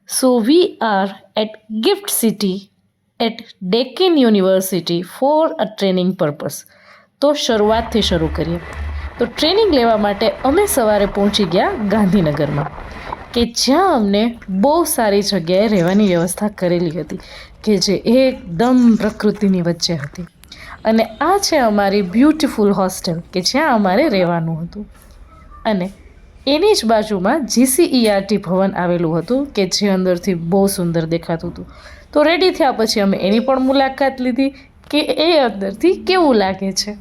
So we are at Gift City at Deccan University for a training purpose. તો શરૂઆતથી શરૂ કરીએ. તો ટ્રેનિંગ લેવા માટે અમે સવારે પહોંચી ગયા ગાંધીનગરમાં, કે જ્યાં અમને બહુ સારી જગ્યાએ રહેવાની વ્યવસ્થા કરેલી હતી, કે જે એકદમ પ્રકૃતિની વચ્ચે હતી. અને આ છે અમારી બ્યુટિફુલ હોસ્ટેલ, કે જ્યાં અમારે રહેવાનું હતું. અને એની જ બાજુમાં GCERT ભવન આવેલું હતું, કે જે અંદરથી બહુ સુંદર દેખાતું હતું. તો રેડી થયા પછી અમે એની પણ મુલાકાત લીધી કે એ અંદરથી કેવું લાગે છે,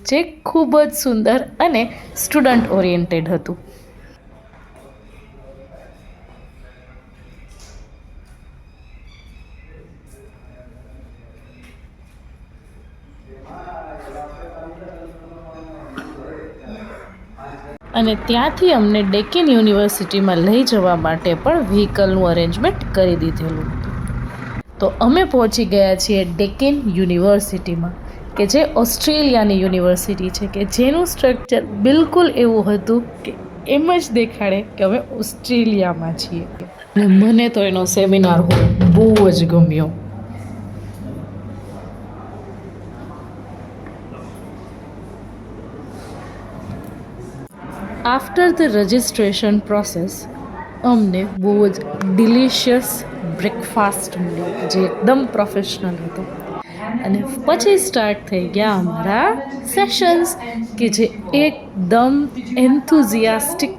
જે ખૂબ જ સુંદર અને સ્ટુડન્ટ ઓરિએન્ટેડ હતું. અને ત્યાંથી અમને ડેક્કન યુનિવર્સિટીમાં લઈ જવા માટે પણ વ્હીકલનું અરેન્જમેન્ટ કરી દીધેલું હતું. તો અમે પહોંચી ગયા છીએ ડેક્કન યુનિવર્સિટીમાં, કે જે ઓસ્ટ્રેલિયાની યુનિવર્સિટી છે, કે જેનું સ્ટ્રક્ચર બિલકુલ એવું હતું કે એમ જ દેખાડે કે અમે ઓસ્ટ્રેલિયામાં છીએ. અને મને તો એનો સેમિનાર હોલ બહુ જ ગમ્યો. આફ્ટર ધ રજિસ્ટ્રેશન પ્રોસેસ અમને બહુ જ ડિલિશિયસ બ્રેકફાસ્ટ મળ્યો, જે એકદમ પ્રોફેશનલ હતો. અને પછી સ્ટાર્ટ થઈ ગયા અમારા સેશન્સ, કે જે એકદમ એન્થુઝિયાસ્ટિક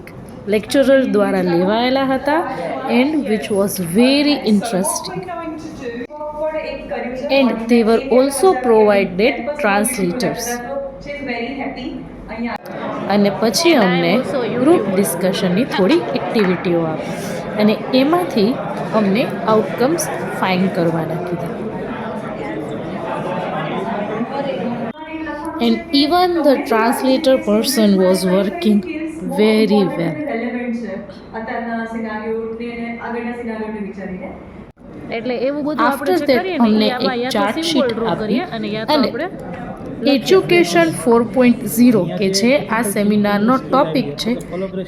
લેક્ચરર દ્વારા લેવાયેલા હતા, and which was very interesting. And they were also provided translators. અને પછી અમને ગ્રુપ ડિસ્કશનની થોડી એક્ટિવિટીઓ આપી, અને એમાંથી અમને આઉટકમ્સ ફાઇન કરવાના કીધા. And even the translator person was working very well. એટલે એવું બધું આફ્ટર ધેટ અમને એક ચાર્ટ શીટ આપી અને એજ્યુકેશન 4.0, કે જે આ સેમિનારનો ટોપિક છે,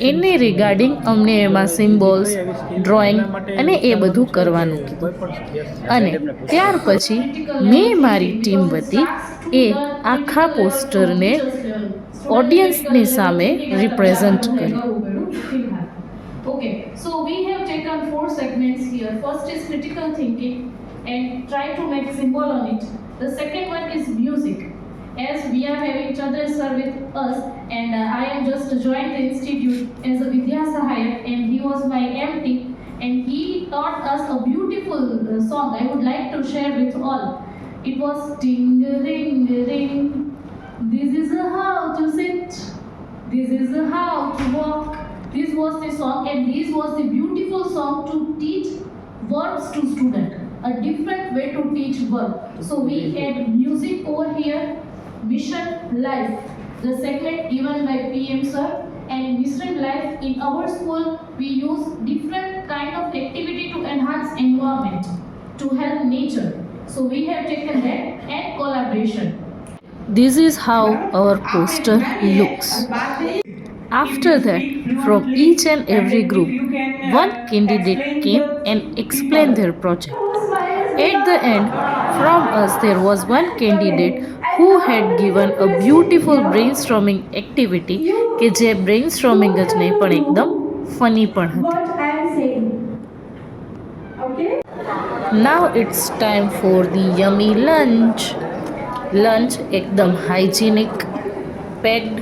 એને રિગાર્ડિંગ અમને એમાં સિમ્બોલ્સ, ડ્રોઈંગ અને એ બધું કરવાનું કીધું. અને ત્યાર પછી મેં મારી ટીમ વતી એ આખા પોસ્ટરને ઓડિયન્સની સામે રિપ્રેઝન્ટ કર્યું. Okay, so we have taken 4 segments here. First is critical thinking and try to make symbol on it. The second one is music. As we are having Chandra sir with us, and I am just joined the institute as a Vidya Sahayak, and he was my MT, and he taught us a beautiful song I would like to share with all. It was ding ring ring, this is how to sit, this is how to walk. This was the song, and this was the beautiful song to teach verbs to student, a different way to teach verb. So we had music over here, Mission Life, the segment given by PM sir, and Mission Life in our school we use different kind of activity to enhance environment, to help nature. So we have taken that and collaboration. This is how our poster looks. After that, from each and every group, one candidate came and explained their project. At the end, from us there was one candidate who had given a beautiful brainstorming activity, કે જે brainstorming જ નહીં પણ એકદમ funny પણ હતી. Now it's time for the yummy lunch. Lunch એકદમ hygienic, packed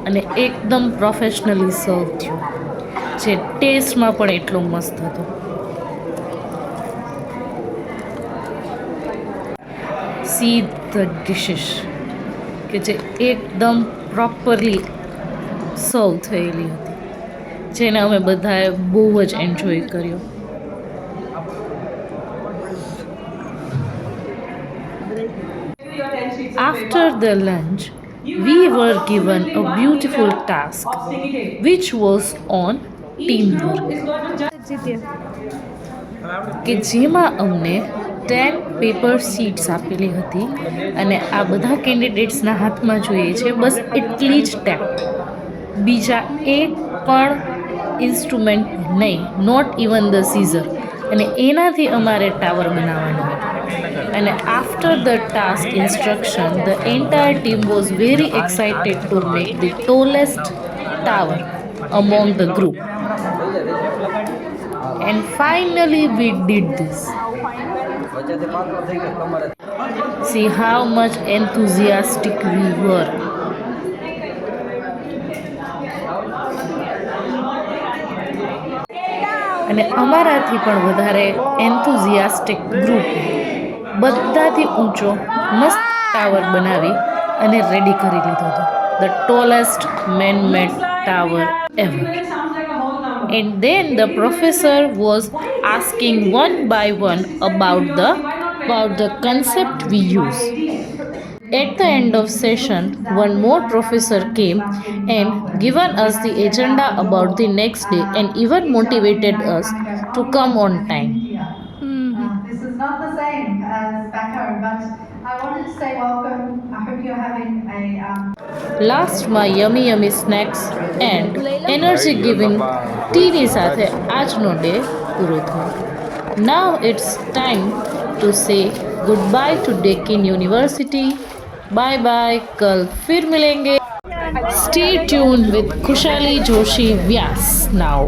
અને એકદમ પ્રોફેશનલી સર્વ થયું, જે ટેસ્ટમાં પણ એટલો મસ્ત હતો. સી ધ ડિશિસ, કે જે એકદમ પ્રોપરલી સર્વ થયેલી હતી, જેને અમે બધાએ બહુ જ એન્જોય કર્યો. After the lunch, we were given a beautiful task, which was on teamwork, કે જેમાં અમને 10 પેપર શીટ્સ આપેલી હતી, અને આ બધા કેન્ડિડેટ્સના હાથમાં જોઈએ છે બસ એટલી જ ટેપ, બીજા એક પણ ઇન્સ્ટ્રુમેન્ટ નહીં, નોટ ઇવન ધ સીઝર. અને એનાથી અમારે ટાવર બનાવવાનો હતો. અને after the task instruction the entire team was very excited to make the tallest tower among the group. And finally we did this. See how much enthusiastic we were. અને અમારાથી પણ વધારે એન્થુઝિયાસ્ટિક ગ્રુપ બધાથી ઊંચો મસ્ત tower બનાવી અને ready કરી લીધો હતો. The tallest main made tower ever. And then the professor was asking one by one about the concept we use. At the end of session, one more professor came and given us the agenda about the next day and even motivated us to come on time. This is not the same as back home, but I wanted to say welcome. I hope you're having a Last my yummy snacks and energy giving ટીની સાથે આજનો day પૂરો થયો. Now it's time to say goodbye to Deccan University. Bye bye. कल फिर मिलेंगे. Stay tuned with Khushali Joshi Vyas now.